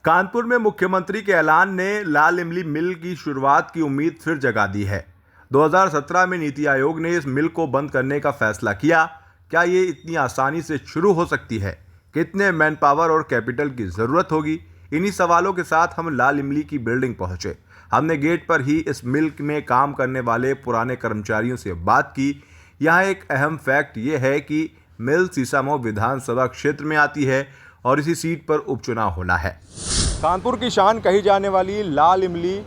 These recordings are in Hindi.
कानपुर में मुख्यमंत्री के ऐलान ने लाल इमली मिल की शुरुआत की उम्मीद फिर जगा दी है। 2017 में नीति आयोग ने इस मिल को बंद करने का फैसला किया। क्या ये इतनी आसानी से शुरू हो सकती है? कितने मैन पावर और कैपिटल की ज़रूरत होगी? इन्हीं सवालों के साथ हम लाल इमली की बिल्डिंग पहुंचे। हमने गेट पर ही इस मिल में काम करने वाले पुराने कर्मचारियों से बात की। यहाँ एक अहम फैक्ट ये है कि मिल सीसामऊ विधानसभा क्षेत्र में आती है और इसी सीट पर उपचुनाव होना है। कानपुर की शान कही जाने वाली लाल इमली,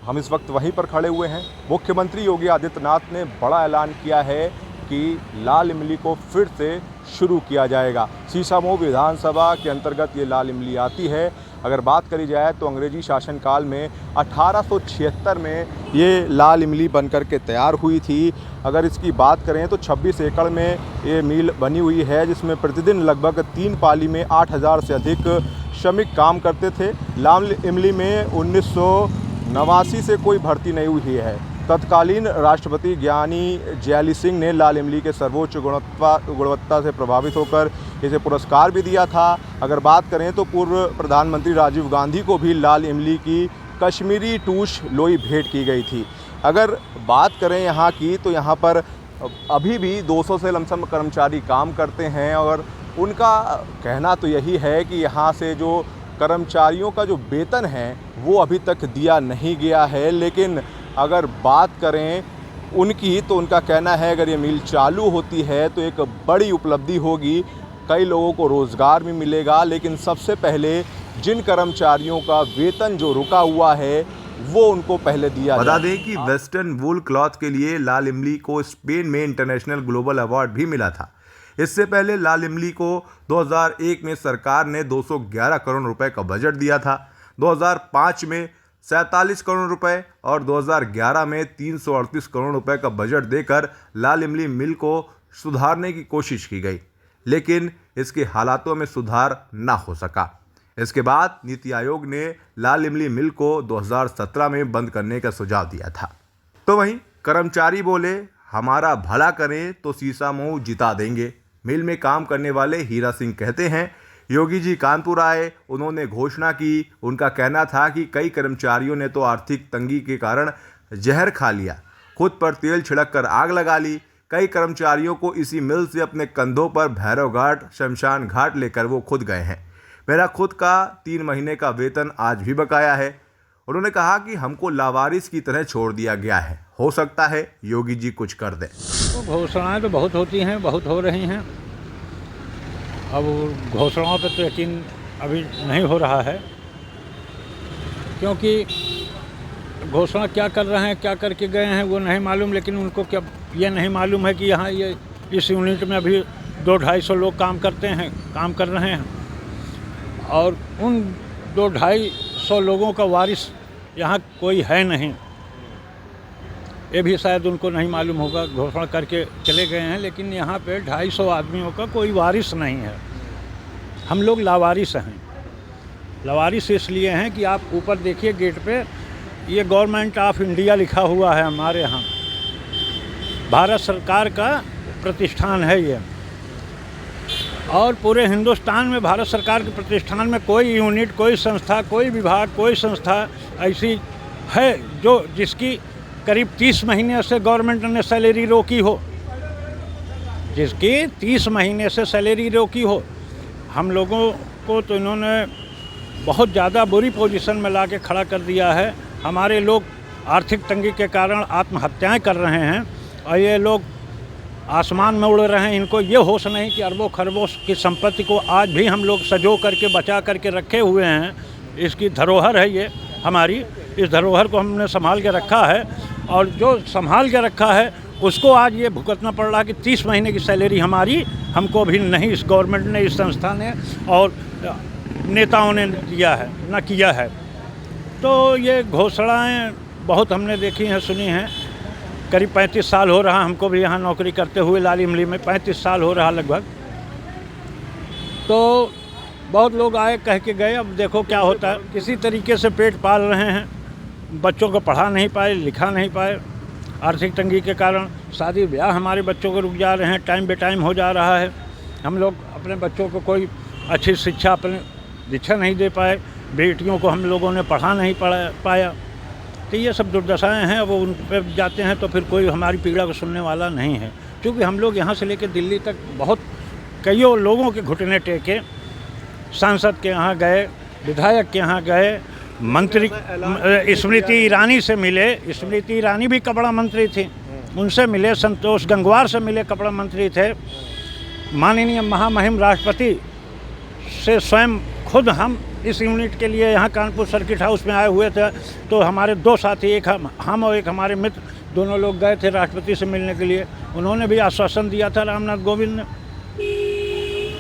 हम इस वक्त वहीं पर खड़े हुए हैं। मुख्यमंत्री योगी आदित्यनाथ ने बड़ा ऐलान किया है कि लाल इमली को फिर से शुरू किया जाएगा। सीसामऊ विधानसभा के अंतर्गत ये लाल इमली आती है। अगर बात करी जाए तो अंग्रेजी शासनकाल में 1876 में ये लाल इमली बनकर के तैयार हुई थी। अगर इसकी बात करें तो 26 एकड़ में ये मिल बनी हुई है, जिसमें प्रतिदिन लगभग 3 पाली में 8000 से अधिक श्रमिक काम करते थे। लाल इमली में 1989 से कोई भर्ती नहीं हुई है। तत्कालीन राष्ट्रपति ज्ञानी जैली सिंह ने लाल इमली के सर्वोच्च गुणवत्ता से प्रभावित होकर इसे पुरस्कार भी दिया था। अगर बात करें तो पूर्व प्रधानमंत्री राजीव गांधी को भी लाल इमली की कश्मीरी टूश लोई भेंट की गई थी। अगर बात करें यहाँ की तो यहाँ पर अभी भी 200 से लमसम कर्मचारी काम करते हैं और उनका कहना तो यही है कि यहाँ से जो कर्मचारियों का जो वेतन है वो अभी तक दिया नहीं गया है। लेकिन अगर बात करें उनकी तो उनका कहना है अगर ये मिल चालू होती है तो एक बड़ी उपलब्धि होगी, कई लोगों को रोज़गार भी मिलेगा। लेकिन सबसे पहले जिन कर्मचारियों का वेतन जो रुका हुआ है वो उनको पहले दिया जाए। बता दें कि वेस्टर्न वूल क्लॉथ के लिए लाल इमली को स्पेन में इंटरनेशनल ग्लोबल अवार्ड भी मिला था। इससे पहले लाल इमली को 2001 में सरकार ने 211 करोड़ रुपए का बजट दिया था। 2005 में 47 करोड़ रुपए और 2011 में 338 करोड़ रुपए का बजट देकर लाल इमली मिल को सुधारने की कोशिश की गई, लेकिन इसके हालातों में सुधार ना हो सका। इसके बाद नीति आयोग ने लाल इमली मिल को 2017 में बंद करने का सुझाव दिया था। तो वहीं कर्मचारी बोले, हमारा भला करें तो सीसामऊ जिता देंगे। मिल में काम करने वाले हीरा सिंह कहते हैं, योगी जी कानपुर आए, उन्होंने घोषणा की। उनका कहना था कि कई कर्मचारियों ने तो आर्थिक तंगी के कारण जहर खा लिया, खुद पर तेल छिड़क कर आग लगा ली। कई कर्मचारियों को इसी मिल से अपने कंधों पर भैरव घाट, शमशान घाट लेकर वो खुद गए हैं। मेरा खुद का 3 महीने का वेतन आज भी बकाया है। उन्होंने कहा कि हमको लावारिस की तरह छोड़ दिया गया है। हो सकता है योगी जी कुछ कर दें। तो घोषणाएं तो बहुत होती हैं, बहुत हो रही हैं। अब घोषणाओं पर तो यकीन अभी नहीं हो रहा है, क्योंकि घोषणा क्या कर रहे हैं, क्या करके गए हैं वो नहीं मालूम। लेकिन उनको क्या ये नहीं मालूम है कि यहाँ ये इस यूनिट में अभी 200-250 लोग काम कर रहे हैं और उन 200-250 लोगों का वारिस यहाँ कोई है नहीं। ये भी शायद उनको नहीं मालूम होगा, घोषणा करके चले गए हैं, लेकिन यहाँ पे 250 आदमियों का कोई वारिस नहीं है। हम लोग लावारिस हैं। लावारिस इसलिए हैं कि आप ऊपर देखिए गेट पे, ये गवर्नमेंट ऑफ इंडिया लिखा हुआ है। हमारे यहाँ भारत सरकार का प्रतिष्ठान है ये, और पूरे हिंदुस्तान में भारत सरकार के प्रतिष्ठान में कोई यूनिट, कोई संस्था, कोई विभाग, कोई संस्था ऐसी है जो जिसकी करीब 30 महीने से गवर्नमेंट ने सैलरी रोकी हो, जिसकी 30 महीने से सैलरी रोकी हो। हम लोगों को तो इन्होंने बहुत ज़्यादा बुरी पोजीशन में ला के खड़ा कर दिया है। हमारे लोग आर्थिक तंगी के कारण आत्महत्याएं कर रहे हैं और ये लोग आसमान में उड़ रहे हैं। इनको ये होश नहीं कि अरबों खरबों की संपत्ति को आज भी हम लोग सजो करके बचा करके रखे हुए हैं। इसकी धरोहर है ये हमारी, इस धरोहर को हमने संभाल के रखा है, और जो संभाल के रखा है उसको आज ये भुगतना पड़ रहा है कि 30 महीने की सैलरी हमारी हमको भी नहीं इस गवर्नमेंट ने, इस संस्था ने और नेताओं ने दिया है, ना किया है। तो ये घोषणाएं बहुत हमने देखी हैं, सुनी हैं। करीब 35 साल हो रहा हमको भी यहाँ नौकरी करते हुए, लाल इमली में 35 साल हो रहा लगभग। तो बहुत लोग आए, कह के गए। अब देखो क्या होता है। किसी तरीके से पेट पाल रहे हैं, बच्चों को पढ़ा नहीं पाए, लिखा नहीं पाए, आर्थिक तंगी के कारण शादी ब्याह हमारे बच्चों को रुक जा रहे हैं, टाइम बे टाइम हो जा रहा है। हम लोग अपने बच्चों को कोई अच्छी शिक्षा, अपने दीक्षा नहीं दे पाए। बेटियों को हम लोगों ने पढ़ा नहीं पाया। तो ये सब दुर्दशाएं हैं। वो उन पर जाते हैं तो फिर कोई हमारी पीड़ा को सुनने वाला नहीं है। क्योंकि हम लोग यहाँ से लेकर दिल्ली तक बहुत कईयों लोगों के घुटने टेके, सांसद के यहाँ गए, विधायक के यहाँ गए, मंत्री स्मृति ईरानी से मिले। स्मृति ईरानी भी कपड़ा मंत्री थी, उनसे मिले। संतोष गंगवार से मिले, कपड़ा मंत्री थे। माननीय महामहिम राष्ट्रपति से स्वयं खुद हम इस यूनिट के लिए यहाँ कानपुर सर्किट हाउस में आए हुए थे। तो हमारे दो साथी, एक हम और एक हमारे मित्र, दोनों लोग गए थे राष्ट्रपति से मिलने के लिए। उन्होंने भी आश्वासन दिया था, रामनाथ कोविंद ने।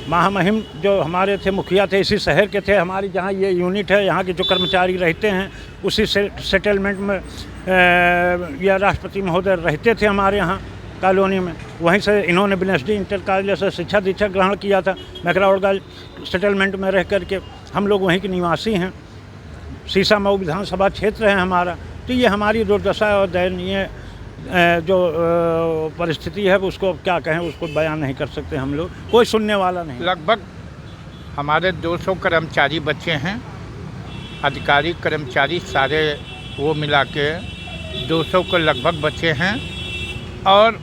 महामहिम जो हमारे थे, मुखिया थे, इसी शहर के थे। हमारी जहाँ ये यूनिट है, यहाँ के जो कर्मचारी रहते हैं, उसी सेटलमेंट में या राष्ट्रपति महोदय रहते थे हमारे यहाँ कॉलोनी में। वहीं से इन्होंने BNSD इंटर कॉलेज से शिक्षा दीक्षा ग्रहण किया था। मैकरावड़गंज सेटलमेंट में रह कर के हम लोग वहीं के निवासी हैं। सीसामऊ विधानसभा क्षेत्र है हमारा। तो ये हमारी दुर्दशा और दयनीय जो परिस्थिति है, उसको क्या कहें, उसको बयान नहीं कर सकते हम लोग। कोई सुनने वाला नहीं। लगभग हमारे 200 कर्मचारी बच्चे हैं, अधिकारी कर्मचारी सारे वो मिला के 200 को लगभग बच्चे हैं। और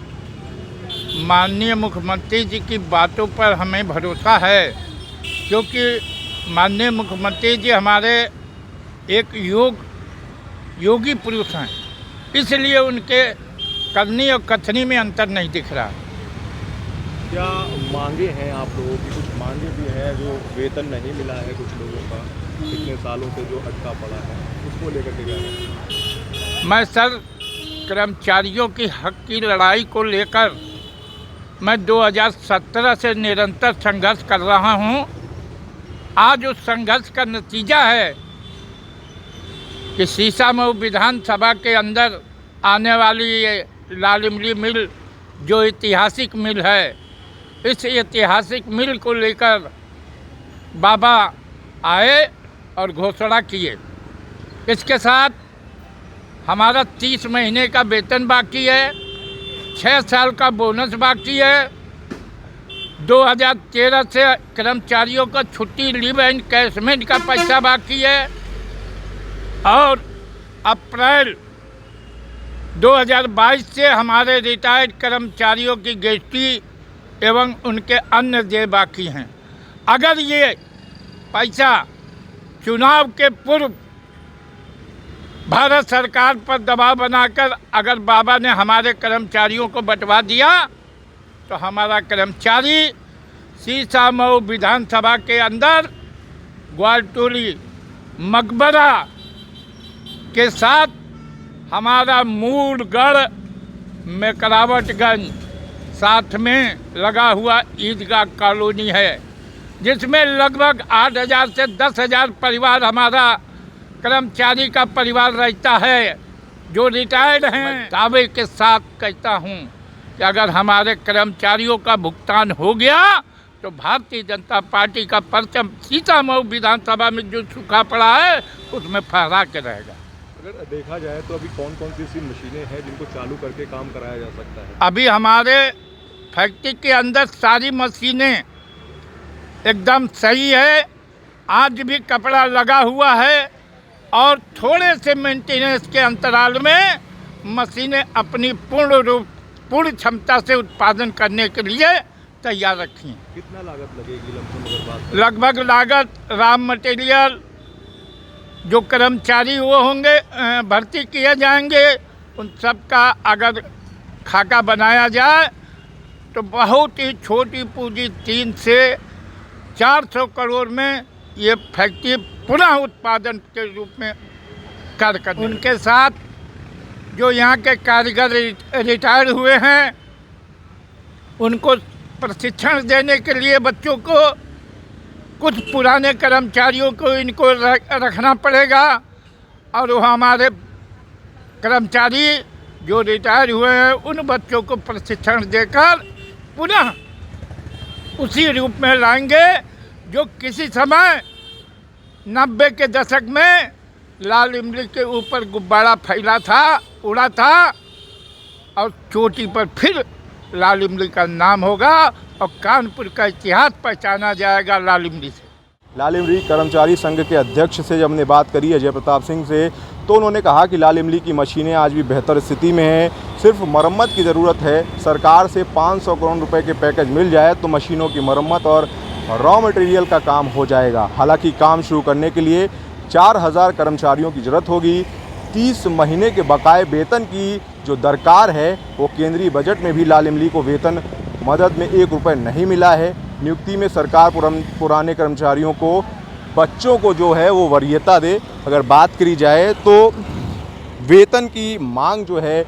माननीय मुख्यमंत्री जी की बातों पर हमें भरोसा है, क्योंकि माननीय मुख्यमंत्री जी हमारे एक योगी पुरुष हैं, इसलिए उनके करनी और कथनी में अंतर नहीं दिख रहा। क्या मांगे हैं आप लोगों की? कुछ मांगे भी हैं, जो वेतन नहीं मिला है कुछ लोगों का इतने सालों से जो अटका पड़ा है, उसको लेकर के क्या? मैं सर कर्मचारियों की हक की लड़ाई को लेकर मैं 2017 से निरंतर संघर्ष कर रहा हूं। आज उस संघर्ष का नतीजा है कि सीसामऊ विधानसभा के अंदर आने वाली ये लाल इमली मिल जो ऐतिहासिक मिल है, इस ऐतिहासिक मिल को लेकर बाबा आए और घोषणा किए। इसके साथ हमारा 30 महीने का वेतन बाकी है, 6 साल का बोनस बाकी है। 2013 से कर्मचारियों का छुट्टी, लीव एंड कैशमेंट का पैसा बाकी है। और अप्रैल 2022 से हमारे रिटायर्ड कर्मचारियों की गेस्टी एवं उनके अन्य देय बाकी हैं। अगर ये पैसा चुनाव के पूर्व भारत सरकार पर दबाव बनाकर अगर बाबा ने हमारे कर्मचारियों को बंटवा दिया, तो हमारा कर्मचारी सीसामऊ विधानसभा के अंदर ग्वालटोली मकबरा के साथ हमारा मूलगढ़ मैकरावटगंज साथ में लगा हुआ ईदगाह कॉलोनी है, जिसमें लगभग 8,000 से 10,000 परिवार हमारा कर्मचारी का परिवार रहता है, जो रिटायर्ड हैं। दावे के साथ कहता हूं कि अगर हमारे कर्मचारियों का भुगतान हो गया तो भारतीय जनता पार्टी का परचम सीसामऊ विधानसभा में जो सूखा पड़ा है उसमें फहरा के रहेगा। अगर देखा जाए तो अभी कौन कौन सी ऐसी मशीनें हैं जिनको चालू करके काम कराया जा सकता है? अभी हमारे फैक्ट्री के अंदर सारी मशीनें एकदम सही है, आज भी कपड़ा लगा हुआ है और थोड़े से मेंटेनेंस के अंतराल में मशीनें अपनी पूर्ण क्षमता से उत्पादन करने के लिए तैयार रखी हैं। कितना लागत लगेगी लमसम? लगभग लागत रॉ मटेरियल जो कर्मचारी वो होंगे भर्ती किए जाएंगे, उन सब का अगर खाका बनाया जाए तो बहुत ही छोटी पूंजी 3 से 400 करोड़ में ये फैक्ट्री पुनः उत्पादन के रूप में कार्य कर। उनके साथ जो यहाँ के कारीगर रिटायर हुए हैं, उनको प्रशिक्षण देने के लिए बच्चों को, कुछ पुराने कर्मचारियों को इनको रखना पड़ेगा। और वो हमारे कर्मचारी जो रिटायर हुए हैं, उन बच्चों को प्रशिक्षण देकर पुनः उसी रूप में लाएंगे जो किसी समय 90 के दशक में लाल इमली के ऊपर गुब्बारा फैला था, उड़ा था, और चोटी पर फिर लाल इमली का नाम होगा और कानपुर का इतिहास पहचाना जाएगा लाल इमली से। लाल इमली कर्मचारी संघ के अध्यक्ष से जब हमने बात करी अजय प्रताप सिंह से, तो उन्होंने कहा कि लाल इमली की मशीनें आज भी बेहतर स्थिति में हैं, सिर्फ मरम्मत की ज़रूरत है। सरकार से 500 करोड़ रुपए के पैकेज मिल जाए तो मशीनों की मरम्मत और रॉ मटेरियल का काम हो जाएगा। हालांकि काम शुरू करने के लिए 4000 कर्मचारियों की ज़रूरत होगी। 30 महीने के बकाए वेतन की जो दरकार है, वो केंद्रीय बजट में भी लाल इमली को वेतन मदद में 1 रुपये नहीं मिला है। नियुक्ति में सरकार पुराने कर्मचारियों को, बच्चों को जो है वो वरीयता दे। अगर बात करी जाए तो वेतन की मांग जो है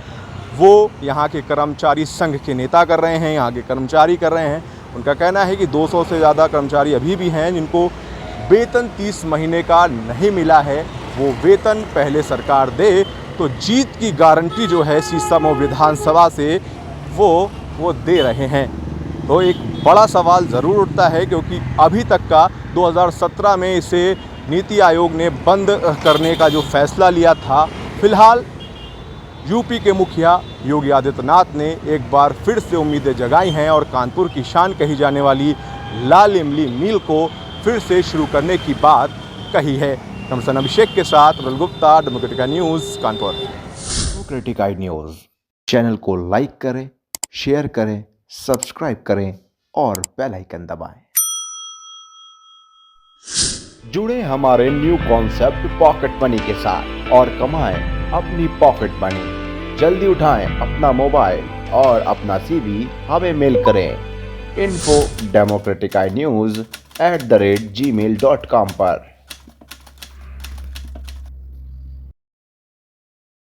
वो यहाँ के कर्मचारी संघ के नेता कर रहे हैं, यहाँ के कर्मचारी कर रहे हैं। उनका कहना है कि 200 से ज़्यादा कर्मचारी अभी भी हैं जिनको वेतन 30 महीने का नहीं मिला है। वो वेतन पहले सरकार दे तो जीत की गारंटी जो है सीसम विधानसभा से वो दे रहे हैं। तो एक बड़ा सवाल ज़रूर उठता है, क्योंकि अभी तक का 2017 में इसे नीति आयोग ने बंद करने का जो फैसला लिया था, फिलहाल यूपी के मुखिया योगी आदित्यनाथ ने एक बार फिर से उम्मीदें जगाई हैं और कानपुर की शान कही जाने वाली लाल इमली मिल को फिर से शुरू करने की बात कही है। कमसन अभिषेक के साथ rule Gupta, democratic news, Kanpur. Democratic news channel को लाइक करें, शेयर करें, सब्सक्राइब करें और बेल आइकन दबाएं। जुड़े हमारे न्यू कॉन्सेप्ट पॉकेट मनी के साथ और कमाएं अपनी पॉकेट मनी। जल्दी उठाएं अपना मोबाइल और अपना CV हमें मेल करें info@democraticnews@gmail.com पर।